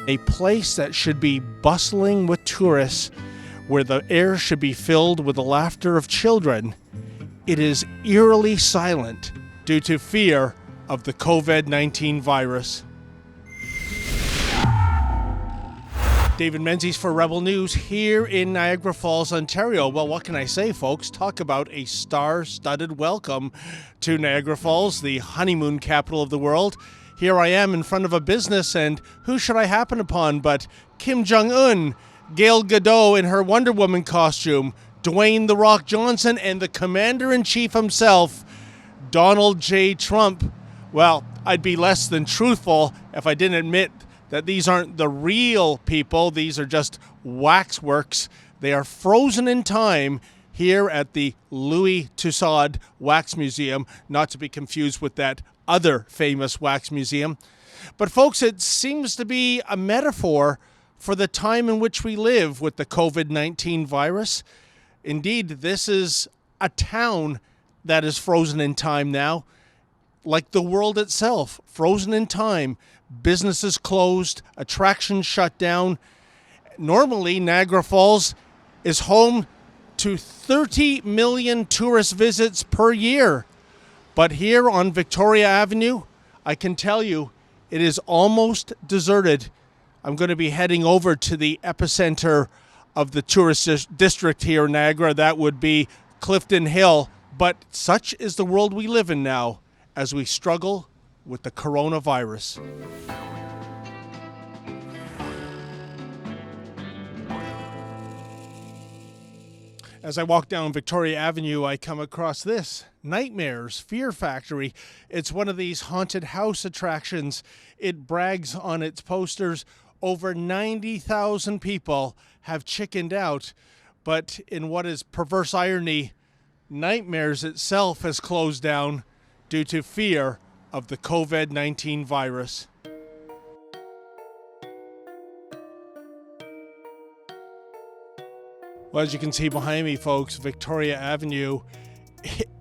A place that should be bustling with tourists, where the air should be filled with the laughter of children, it is eerily silent due to fear of the COVID-19 virus. David Menzies for Rebel News here in Niagara Falls, Ontario. Well, what can I say, folks? Talk about a star-studded welcome to Niagara Falls, the honeymoon capital of the world. Here I am in front of a business, and who should I happen upon but Kim Jong-un, Gal Gadot in her Wonder Woman costume, Dwayne "The Rock" Johnson, and the Commander-in-Chief himself, Donald J. Trump. Well, I'd be less than truthful if I didn't admit that these aren't the real people. These are just waxworks. They are frozen in time here at the Louis Tussaud Wax Museum, not to be confused with that other famous wax museum. But folks, it seems to be a metaphor for the time in which we live with the COVID-19 virus. Indeed, this is a town that is frozen in time now, like the world itself, frozen in time. Businesses closed, attractions shut down. Normally, Niagara Falls is home to 30 million tourist visits per year. But here on Victoria Avenue, I can tell you, it is almost deserted. I'm going to be heading over to the epicenter of the tourist district here in Niagara. That would be Clifton Hill. But such is the world we live in now as we struggle with the coronavirus. As I walk down Victoria Avenue, I come across this, Nightmares Fear Factory. It's one of these haunted house attractions. It brags on its posters. Over 90,000 people have chickened out. But in what is perverse irony, Nightmares itself has closed down due to fear of the COVID-19 virus. Well, as you can see behind me, folks, Victoria Avenue,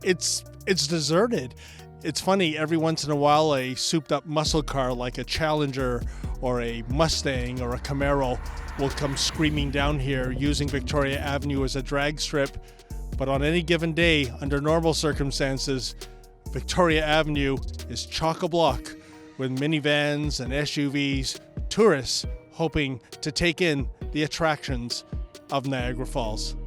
it's deserted. It's funny, every once in a while a souped-up muscle car like a Challenger or a Mustang or a Camaro will come screaming down here using Victoria Avenue as a drag strip. But on any given day, under normal circumstances, Victoria Avenue is chock-a-block with minivans and SUVs, tourists hoping to take in the attractions of Niagara Falls.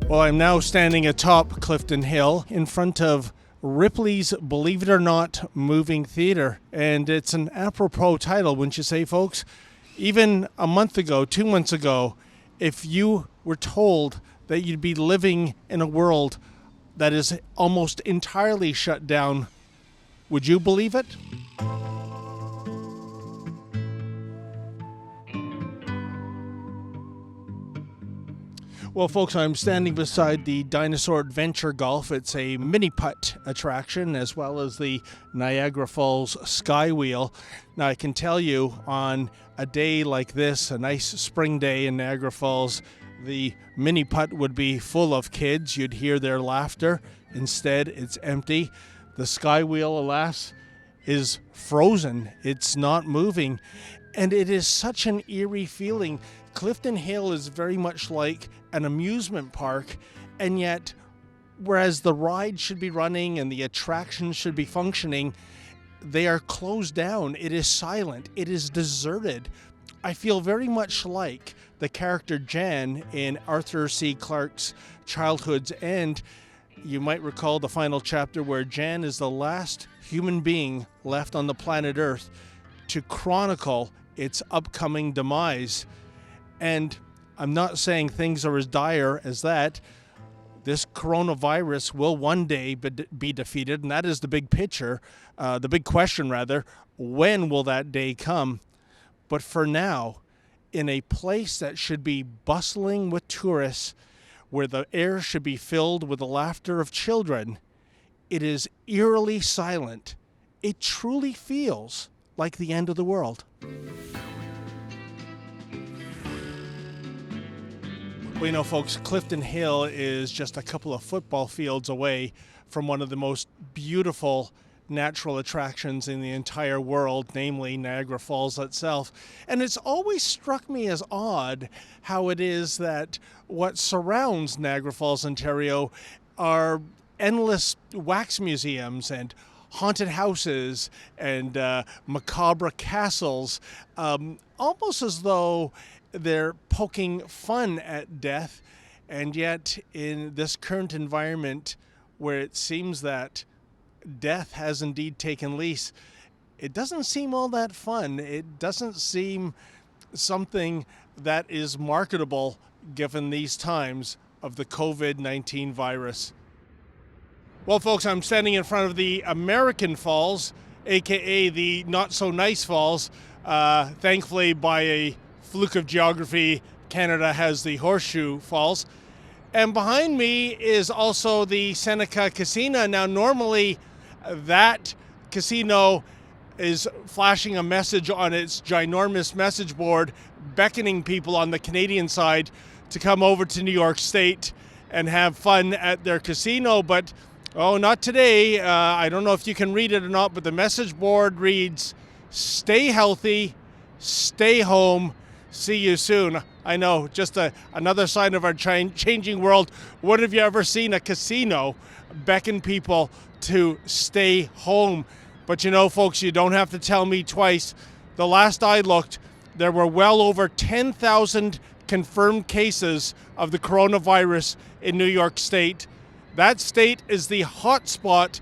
Well, I'm now standing atop Clifton Hill in front of Ripley's Believe It or Not moving theater. And it's an apropos title, wouldn't you say, folks? Even a month ago, 2 months ago, if you were told that you'd be living in a world that is almost entirely shut down, would you believe it? Well, folks, I'm standing beside the Dinosaur Adventure Golf. It's a mini putt attraction as well as the Niagara Falls Sky Wheel. Now, I can tell you on a day like this, a nice spring day in Niagara Falls, the mini putt would be full of kids. You'd hear their laughter. Instead, it's empty. The Sky Wheel, alas, is frozen. It's not moving. And it is such an eerie feeling. Clifton Hill is very much like an amusement park, and yet, whereas the ride should be running and the attractions should be functioning, they are closed down. It is silent. It is deserted. I feel very much like the character Jan in Arthur C. Clarke's Childhood's End. You might recall the final chapter where Jan is the last human being left on the planet Earth to chronicle its upcoming demise. And I'm not saying things are as dire as that. This coronavirus will one day be defeated, and that is the big picture, the big question rather. When will that day come? But for now, in a place that should be bustling with tourists, where the air should be filled with the laughter of children, it is eerily silent. It truly feels like the end of the world. Well, you know, folks, Clifton Hill is just a couple of football fields away from one of the most beautiful natural attractions in the entire world, namely Niagara Falls itself. And it's always struck me as odd how it is that what surrounds Niagara Falls, Ontario, are endless wax museums and haunted houses and macabre castles, almost as though they're poking fun at death. And yet, in this current environment where it seems that death has indeed taken lease, it doesn't seem all that fun. It doesn't seem something that is marketable given these times of the COVID-19 virus. Well, folks, I'm standing in front of the American Falls, aka the not-so-nice falls. Thankfully, by a fluke of geography, Canada has the Horseshoe Falls. And behind me is also the Seneca Casino. Now, normally that casino is flashing a message on its ginormous message board, beckoning people on the Canadian side to come over to New York State and have fun at their casino. But, oh, not today. I don't know if you can read it or not, but the message board reads, "Stay healthy, stay home, see you soon." I know, just another sign of our changing world. When have you ever seen a casino beckon people to stay home? But you know, folks, you don't have to tell me twice. The last I looked, there were well over 10,000 confirmed cases of the coronavirus in New York State. That state is the hot spot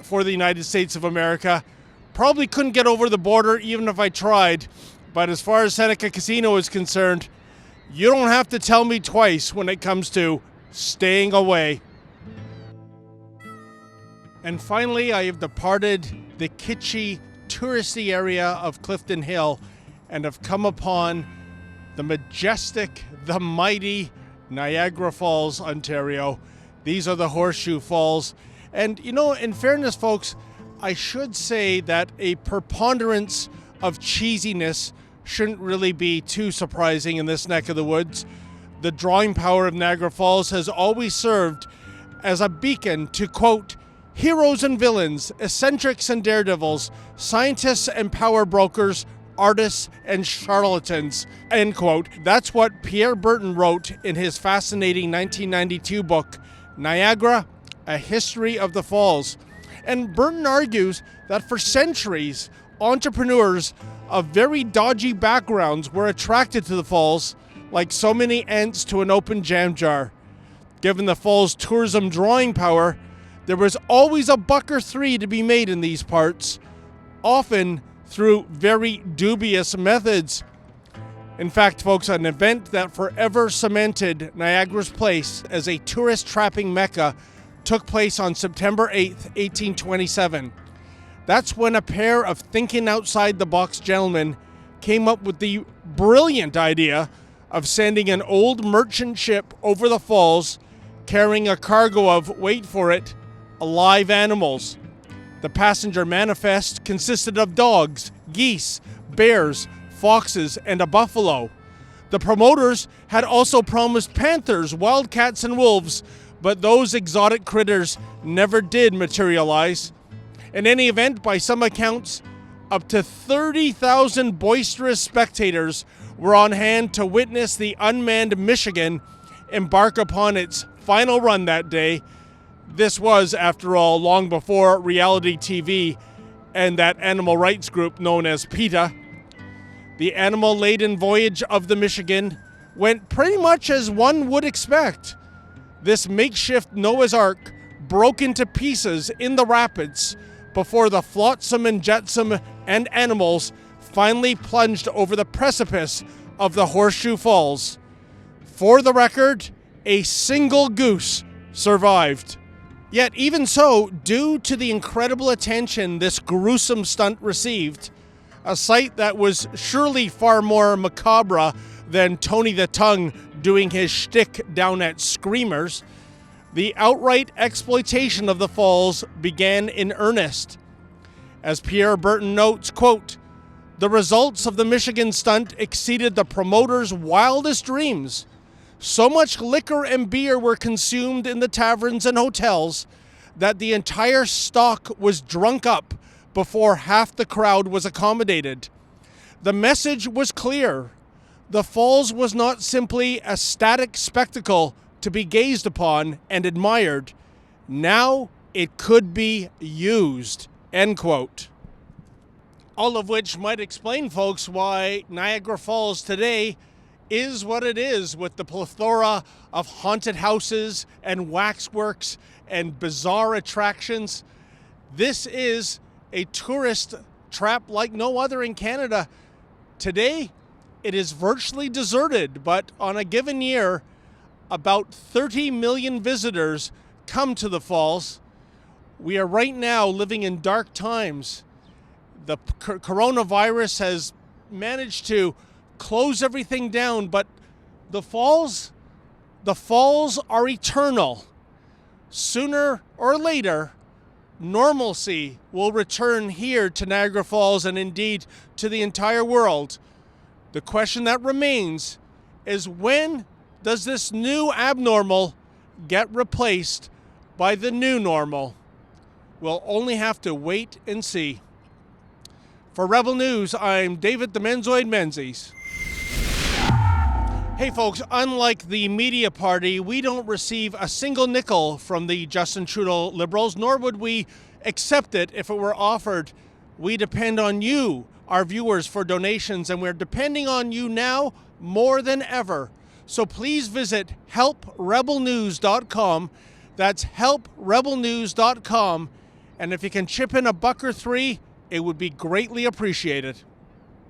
for the United States of America. Probably couldn't get over the border even if I tried. But as far as Seneca Casino is concerned, you don't have to tell me twice when it comes to staying away. And finally, I have departed the kitschy, touristy area of Clifton Hill and have come upon the majestic, the mighty Niagara Falls, Ontario. These are the Horseshoe Falls. And you know, in fairness, folks, I should say that a preponderance of cheesiness shouldn't really be too surprising in this neck of the woods. The drawing power of Niagara Falls has always served as a beacon to, quote, heroes and villains, eccentrics and daredevils, scientists and power brokers, artists and charlatans, end quote. That's what Pierre Berton wrote in his fascinating 1992 book, Niagara, A History of the Falls. And Berton argues that for centuries, entrepreneurs of very dodgy backgrounds were attracted to the falls like so many ants to an open jam jar. Given the falls' tourism drawing power, there was always a buck or three to be made in these parts, often through very dubious methods. In fact, folks, an event that forever cemented Niagara's place as a tourist trapping mecca took place on September 8th, 1827. That's when a pair of thinking outside the box gentlemen came up with the brilliant idea of sending an old merchant ship over the falls carrying a cargo of, wait for it, live animals. The passenger manifest consisted of dogs, geese, bears, foxes, and a buffalo. The promoters had also promised panthers, wildcats, and wolves, but those exotic critters never did materialize. In any event, by some accounts, up to 30,000 boisterous spectators were on hand to witness the unmanned Michigan embark upon its final run that day. This was, after all, long before reality TV and that animal rights group known as PETA. The animal-laden voyage of the Michigan went pretty much as one would expect. This makeshift Noah's Ark broke into pieces in the rapids before the flotsam and jetsam and animals finally plunged over the precipice of the Horseshoe Falls. For the record, a single goose survived. Yet even so, due to the incredible attention this gruesome stunt received, a sight that was surely far more macabre than Tony the Tongue doing his shtick down at Screamers, the outright exploitation of the falls began in earnest. As Pierre Berton notes, quote, the results of the Michigan stunt exceeded the promoters' wildest dreams. So much liquor and beer were consumed in the taverns and hotels that the entire stock was drunk up before half the crowd was accommodated. The message was clear. The falls was not simply a static spectacle to be gazed upon and admired. Now it could be used. End quote. All of which might explain, folks, why Niagara Falls today is what it is, with the plethora of haunted houses and waxworks and bizarre attractions. This is a tourist trap like no other in Canada. Today, it is virtually deserted, but on a given year, about 30 million visitors come to the falls. We are right now living in dark times. The coronavirus has managed to close everything down, but the falls are eternal. Sooner or later, normalcy will return here to Niagara Falls and indeed to the entire world. The question that remains is, when does this new abnormal get replaced by the new normal? We'll only have to wait and see. For Rebel News, I'm David the Menzoid Menzies. Hey folks, unlike the media party, we don't receive a single nickel from the Justin Trudeau Liberals, nor would we accept it if it were offered. We depend on you, our viewers, for donations, and we're depending on you now more than ever. So please visit helprebelnews.com. That's helprebelnews.com. And if you can chip in $1 or $3, it would be greatly appreciated.